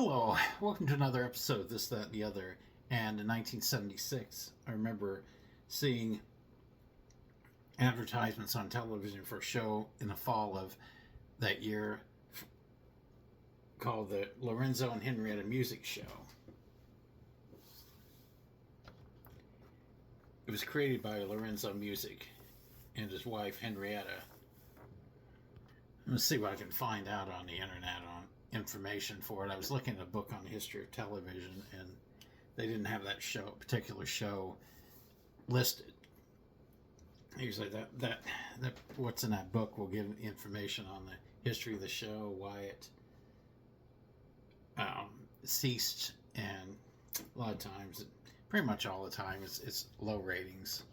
Hello, welcome to another episode of This, That, and the Other. And in 1976, I remember seeing advertisements on television for a show in the fall of that year called the Lorenzo and Henrietta Music Show. It was created by Lorenzo Music and his wife Henrietta. Let's see what I can find out on the internet on information for it. I was looking at a book on the history of television, and they didn't have that particular show listed. Usually, that what's in that book will give information on the history of the show, why it ceased, and a lot of times, pretty much all the time, it's low ratings.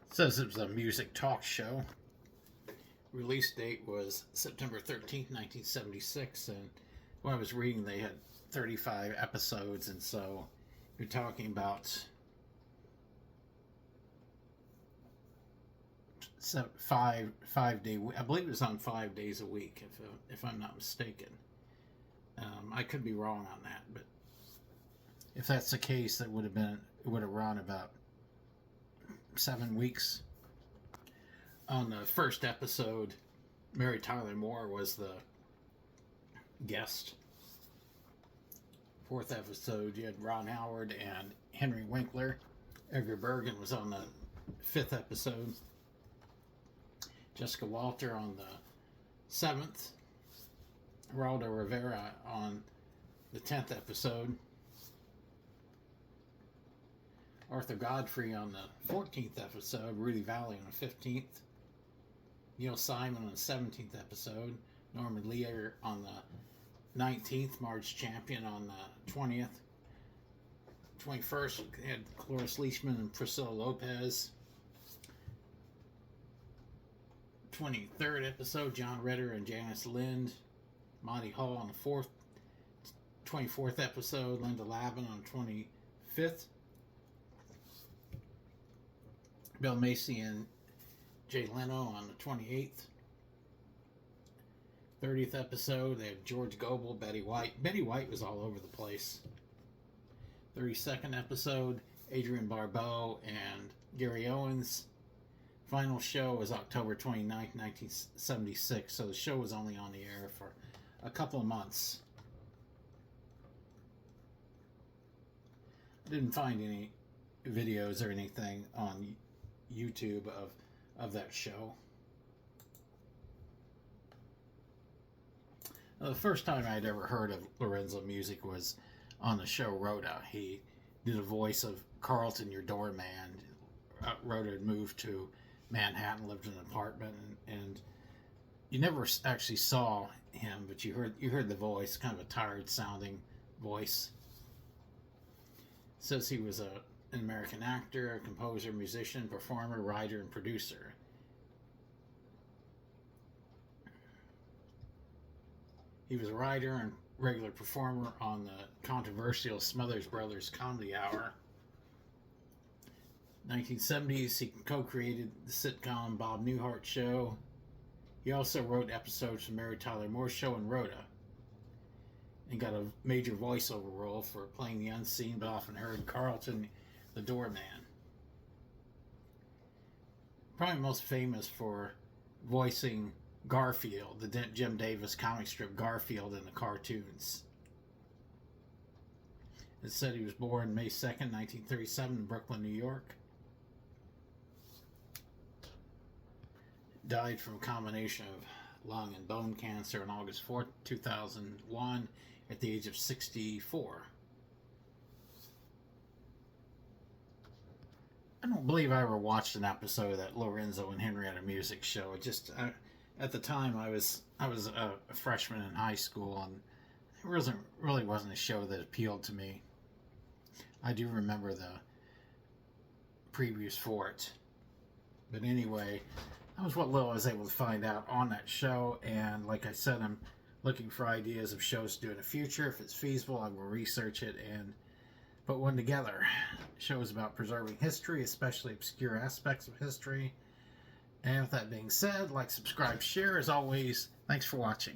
It says it was a music talk show. Release date was September 13th, 1976, and when I was reading, they had 35 episodes, and so you're talking about 5 day. I believe it was on 5 days a week, if I'm not mistaken. I could be wrong on that, but if that's the case, it would have run about 7 weeks. On the first episode, Mary Tyler Moore was the guest. Fourth episode, you had Ron Howard and Henry Winkler. Edgar Bergen was on the 5th episode. Jessica Walter on the 7th. Geraldo Rivera on the 10th episode. Arthur Godfrey on the 14th episode. Rudy Valley on the 15th. Neil Simon on the 17th episode. Norman Lear on the 19th. Marge Champion on the 20th. 21st, we had Cloris Leachman and Priscilla Lopez. 23rd episode, John Ritter and Janice Lind. Monty Hall on the 24th episode. Linda Lavin on the 25th. Bill Macy and Jay Leno on the 28th. 30th episode, they have George Gobel, Betty White. Betty White was all over the place. 32nd episode, Adrienne Barbeau and Gary Owens. Final show was October 29th, 1976, so the show was only on the air for a couple of months. I didn't find any videos or anything on YouTube of that show. The first time I'd ever heard of Lorenzo Music was on the show Rhoda. He did a voice of Carlton, your doorman. Rhoda had moved to Manhattan, lived in an apartment, and you never actually saw him, but you heard the voice, kind of a tired sounding voice. It says he was an American actor, composer, musician, performer, writer, and producer. He was a writer and regular performer on the controversial Smothers Brothers Comedy Hour. 1970s, he co-created the sitcom Bob Newhart Show. He also wrote episodes from Mary Tyler Moore Show and Rhoda, and got a major voiceover role for playing the unseen but often heard Carlton, the doorman. Probably most famous for voicing Garfield, the Jim Davis comic strip Garfield in the cartoons. It said he was born May 2nd, 1937 in Brooklyn, New York. Died from a combination of lung and bone cancer on August 4th, 2001 at the age of 64. I don't believe I ever watched an episode of that Lorenzo and Henrietta Music Show. It just... at the time, I was a freshman in high school, and it really wasn't a show that appealed to me. I do remember the previews for it. But anyway, that was what little I was able to find out on that show, and like I said, I'm looking for ideas of shows to do in the future. If it's feasible, I will research it and put one together. Shows about preserving history, especially obscure aspects of history. And with that being said, like, subscribe, share. As always, thanks for watching.